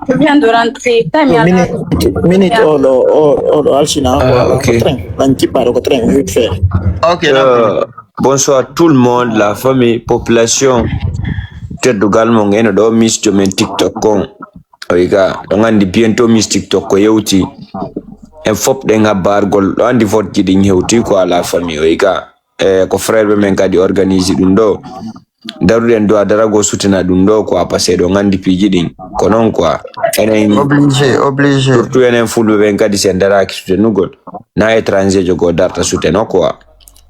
Je viens de rentrer. Minute or Alcina. Ok. Vite fait. Ok, bonsoir tout le monde, la famille, population. Peut-être également, on a mis sur TikTok. Oiga, on a bientôt mis TikTok. Yauti. Un fop denga bargol. On a vote qui dingue yauti quoi la famille. Oiga, ko frère même quand il organise dundo. Darude ndo adarago soutenir dundo quoi parce que on a dit pigi ding. Konon quoi. Obligé. Surtout un full venga di sendara qui soutenu gol. Na étranger jogo data soutenu quoi.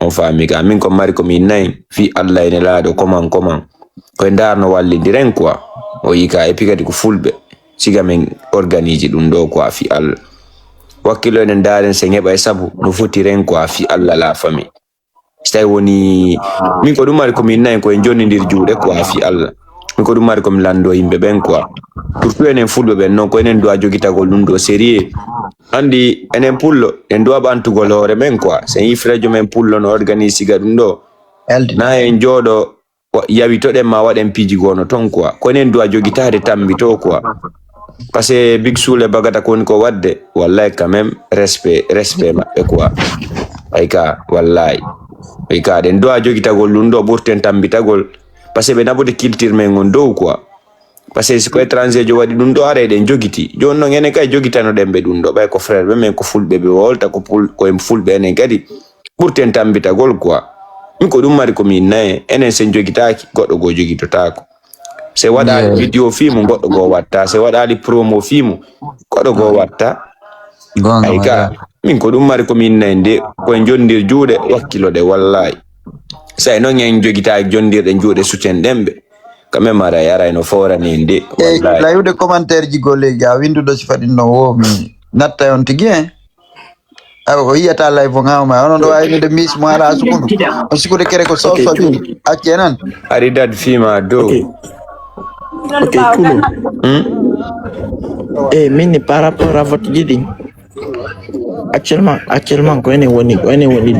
On fa amiga min ko mari ko min nay fi Allah ene laado comment ko ndarno walli diren quoi o yika e pigati ko fulbe siga men organiser dum do quoi fi Allah wakilo ene ndaren se ngeba e sabu no foti ren quoi fi Allah la famille stay woni min ko dum mari ko min nay ko en joni ndir juude quoi fi Allah min ko dum mari ko mi lando yimbe ben quoi surtout enen fulbe ben non ko enen do jogitagol dum do sérieux andi enen pullo en do bantugol hore men quoi se yifrejo men pullo no organise ga dum do na en jodo yawi to dem ma waden piji gono ton quoi ko nen do jogitade tambito quoi parce que big soule bagata kon ko wadde wallahi quand même respect mabbe quoi ayka wallahi ayka den do jogitagol dum do burten tambitagol parce que be nabode culture men on do quoi parce que ko étranger jo wadi dum do are den jogiti jonno ngene kay jogitano dembe dum do bay ko frère be men ko fulbe be wolta ko en fulbe enen kadi burten tambita gol quoi min ko dum mari ko min nay enen sen jogitaaki goddo go jogitotako se wada video film goddo go watta se wada ali promo film goddo go watta ayka min ko dum mari ko min nay de ko en jondir juude wakkilo de wallahi say no ngeen jogitaaki jondirde juude soutien dembe kame mara yara ino fora ni ndi wallahi la yude commentaire ji golle ga windu do sifadi no wo mi natta on tigi o yiyata live ngama on do ay de miss mara sukundu o sikude kere ko so akienan ari dad fima do Okay, cool. Mini par rapport à votre guiding. Actuellement ko ene woni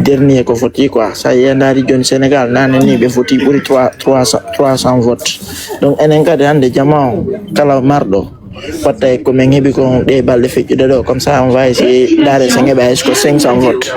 dernier ko foti quoi ça y est dans la région Sénégal nane ni be foti pour 300 votes donc enen kade hande jama kala mardo patay ko men hebi ko de balde feccude do comme ça on va essayer d'arrêter ça ngeba est-ce que 500 votes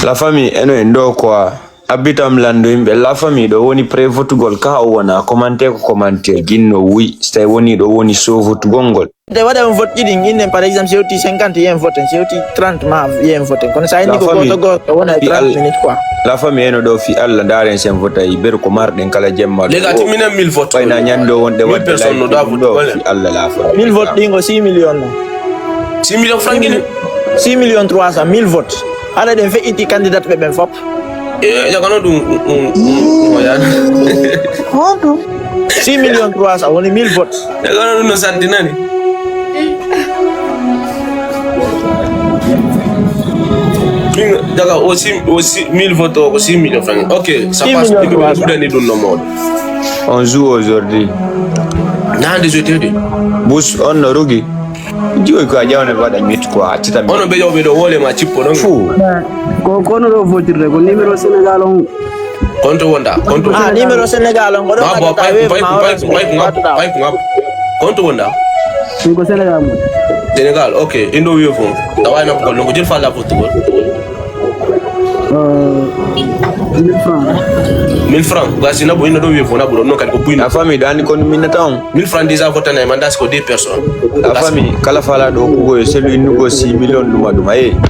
la famille eno endo quoi abitam lando imbe la famille do woni pre vote gol ka o wona commentaire ginno wi stay woni do woni so vote gongol de wada vote giding inen par exemple c'est outil 50 yen vote c'est outil 30 ma yen vote kon sa ni ko go wona 30 minutes quoi la famille eno do fi alla daren sen vote yi ber ko marden kala jemma les gars timina 1000 votes bayna nyando wonde wadde personne no da vote fi alla la famille 1000 votes dingo 6 millions 6 millions francs gini 6 millions 300 1000 votes ala den fe iti candidat be ben fop jagano dum moyana 6 millions 300 woni 1000 votes jagano dum no sandinani daga aussi 1000 votes ou 6 millions francs. OK, ça passe que vous donnez dans le monde. On joue aujourd'hui. Na désolé. Bus on rogi. Dio ko ajaw ne bada mit ko atita. Ono be do wole ma chippo non. Fu. Ko no do votirde ko numéro Sénégal on. Konto wonda. Konto. Numéro Sénégal on. Ma bo pay ngap. Konto wonda. Ko Sénégal mo. Sénégal, OK. Indo wiyo fo. Dawai na ko longo jël fa la football. 1000 francs. 1000 francs. Gasi na bo ino do wiyo fo na bo no kan ko buina. La famille dani kon minata 1000 francs déjà voté na mandas ko 2 personnes. La famille kala fala do ko celui nugo 6 millions duma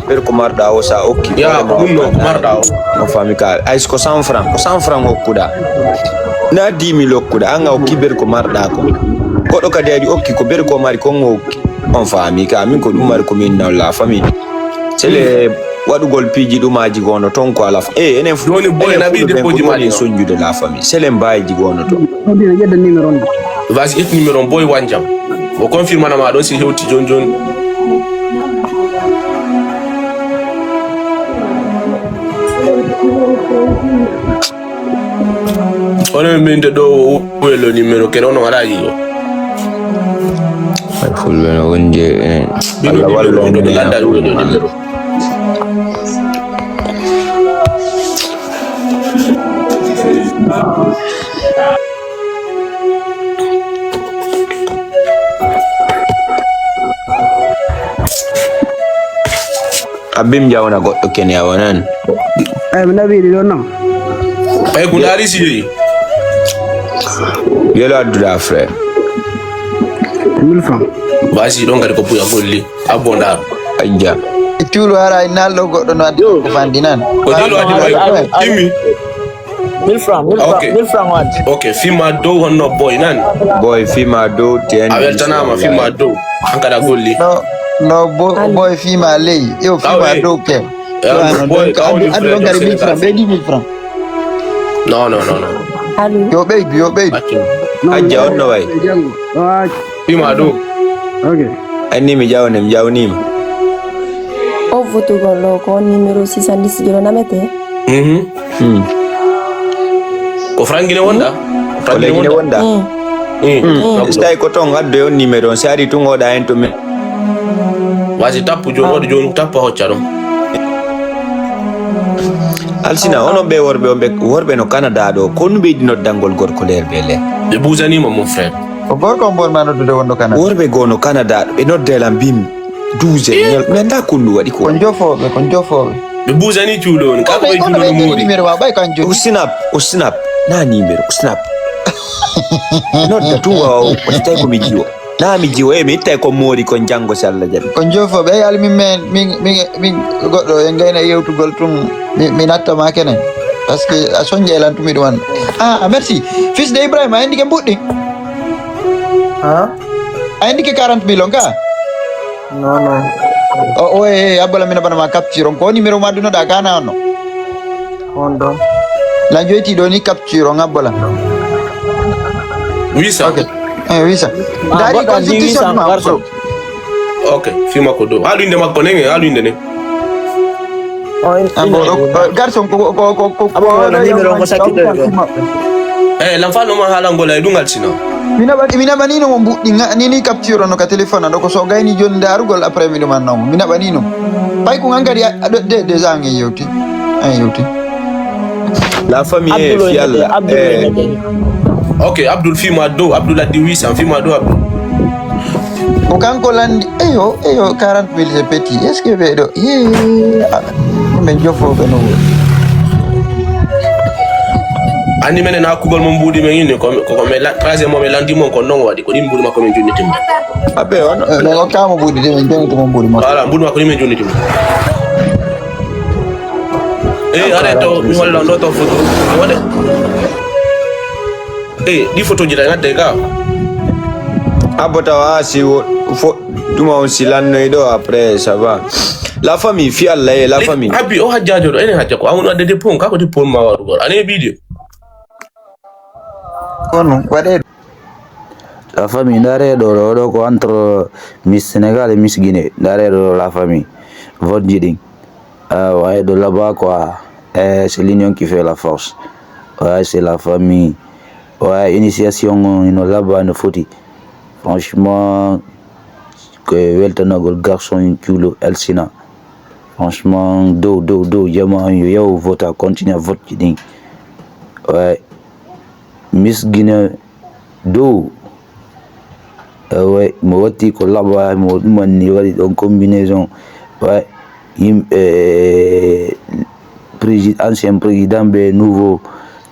per ko marda o sa okki. Ya bunno marda o. Mo famille ka ay ko 100 francs. Ko 100 francs okuda. Na 10 000 okuda anga okki ber ko marda ko. Ko do kadi adi okki ko ber ko mari ko ngokki. On famille ka min ko dum mari ko min na la famille. C'est le wadugol piji dumaji gono ton ko ala enen fu doni boy na bi depoji mali sonju de la famille c'est le mbaji gono to Odi na jedda numéro on. vas-y et numéro boy wanjam mo confirme na ma do si hewti jon on min de do le numéro que on ara yi fulbeno wonje Bino Allah nimero walla do landa do nimero. abim jawna goddo ken ya wonan Mina biri don no. Kuna risi yelo adduda frère 1000 francs. basi don gari ko puya golli abonda. ajja Tulu hara inallo goddo no andi ko fandinan. Ko dilo adi way kimi. 1000 francs, 1000 francs, Okay. 1000 francs what? Okay, fima do honno boy nan. boy fima do ten Aweltana ma fima do. Ankada golli. No boy fima ley. Yo fima do ke. Boy, Adu don gari 1000 francs, be 1000 francs. No. Allo. Yo baby. ajja onno way Fima do. Okay. anni mi jawnima O voto gollo ko numero 610 jelo namete. Ko frangine wonda. ko legine wonda stay ko ton addo yon numéro on sari tu ngoda en to me Wasi tapu joni tapu hoccaro. alsina ono be worbe no Canada do kon be dino dangol gorko ler be le De buzani mo mon frère. Ko gorko mbon mano do wondo kana. worbe gono Canada be no delam bim 12 nyal me nda kundu wadi ko Kon jofobe. Be buzani chulo ni ka ko chulo no modi. Numero wa bay kan jo. Snap na numero snap no da tuwa o tay ko mijiwo na mijiwo e mi tay ko mori ko jango salla jabi Kon jofobe ay al min goddo en gayna yewtugol tum mi natta ma kenen. Parce que a sonje lan tumi do wan. Merci. Fils de Ibrahim andi ke buddi. Andi ke 40 million ka? No. Abbola mina bana ma capture ko numero ma duno da kana no. Hondo. La joyti do ni capture ngabbola. Oui ça. Okay. Oui ça. Dari constitution ma bro. Okay, fima ko do. Alu inde makko nenge, alu inde ne. Garçon ko Abo numero ko sakite do. L'enfant no ma hala ngola dungal sino. Mina banino mo buddi ni capture no ka telephone do ko so gayni joni darugol après mi man no mina banino pay ko ngangari de zangi yewti la famille fialla Okay, Abdul fima do, Abdul adi 800 fima do Abdul. o kanko landi eyo 40 000 c'est petit est-ce que be do men jofo be no Andi menen na kubal mo mbudi men yini ko me la troisième mo me landi mon ko non wadi ko dim mbudi makko men jonni tim. abe on le o kamo budi de men jonto mo budi ma Voilà, mbudi makko men jonni tim. Arrête mi wala ndo to photo. Wade. Di photo jila ngadde ka. abota wa si fo tuma on silanno ido après ça va la famille fialla la famille Abi o hajjajo do ene hajja ko amun wadde de pon ka ko de pon ma waru gor. Ane video. kono wade La famille ndare do ko entre Miss Sénégal et Miss Guinée. Ndare do la famille. Vote Jiding. Ouais, de là-bas quoi. C'est l'union qui fait la force. Ouais, c'est la famille. Ouais, initiation là-bas no foti. Franchement que weltanagol garçon culo Elsina. Franchement do jama yo vote continue à vote Jiding. Ouais. Miss Guinée do ouais moti ko là-bas ni wadi en combinaison ouais ancien président be nouveau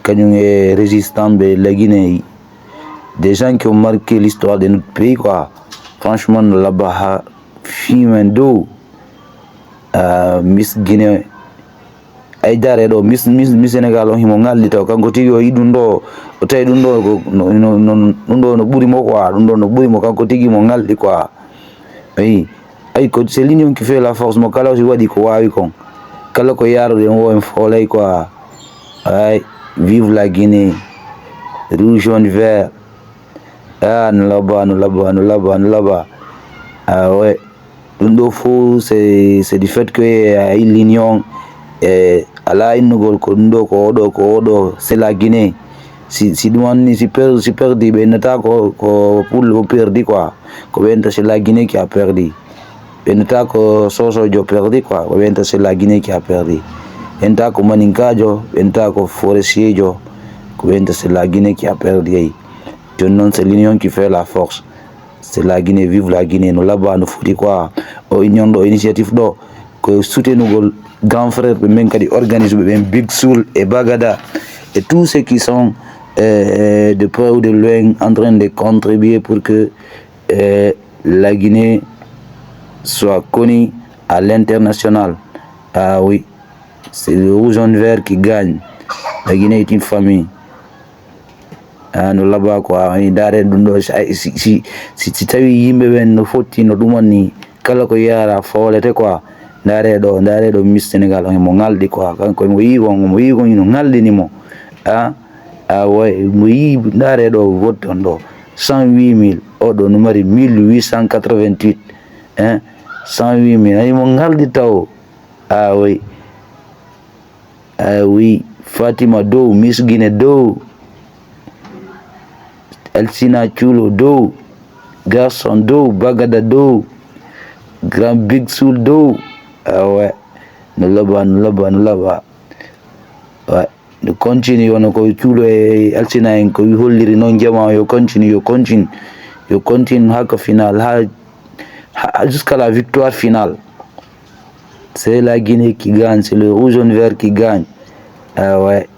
kanyum résistant be la Guinée, des gens qui ont marqué l'histoire de notre pays quoi. Franchement là-bas Fimendo Miss Guinée ay dare do Miss Sénégal on himo ngalli taw kanko tigi o yidum do o tay dum do no buri mo quoi dum no buri mo kanko tigi mo ngaldi quoi ay ko c'est l'union qui fait la force mo kala si wadi ko wawi kon kala ko yaro de wo en folay quoi ay vive la Guinée rouge jaune vert no laba ouais dum do fou c'est du fait que ay l'union ala innugol ko ndo ko odo c'est la Guinée, si demande si perdu benata ko pour perdu quoi ko benta c'est la Guinée qui a perdu benata ko Soso jo perdu quoi ko benta c'est la Guinée qui a perdu benta ko Maninka jo benta ko Forestier jo ko benta c'est la Guinée qui a perdu non c'est l'union qui fait la force c'est la Guinée vive la Guinée nous là-bas nous fouti quoi o union do initiative do que soutenir grand frère même kadi organise ben Big Soul et Bagada et tous ceux qui sont de près ou de loin en train de contribuer pour que la Guinée soit connue à l'international. Ah oui, c'est le rouge et vert qui gagne. La Guinée est une famille. Ah, nous là-bas quoi, si tawi yimbe ben no foti no dumani kala ko yara fawlete quoi. Ndare do Miss Sénégal mo ngaldi quoi kanko mo yi no ngaldi ni mo ouais mo yi ndare do vote on do 108 000 o do numari 1888 108 000 ay mo ngaldi taw oui Fatima do Miss Guinée do Elsina Chulo do Garçon do Bagada do Grand Big Soul do ouais nous là-bas ouais nous continue on ko Chulo e Elsina en ko holliri non jama yo continue haka final jusqu'à la victoire finale. C'est la Guinée qui gagne, c'est le rouge et vert qui gagne. Ouais.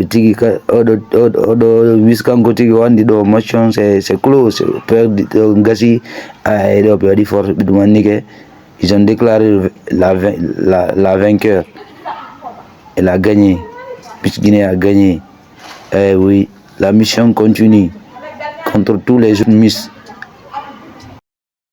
Tigi odo wiskango tigi wandi do motion c'est close perdu ngasi et do perdu force bidumanike ils ont déclaré la vainqueur. Elle a gagné. Miss Guinée a gagné. Oui, la mission continue contre tous les autres Miss.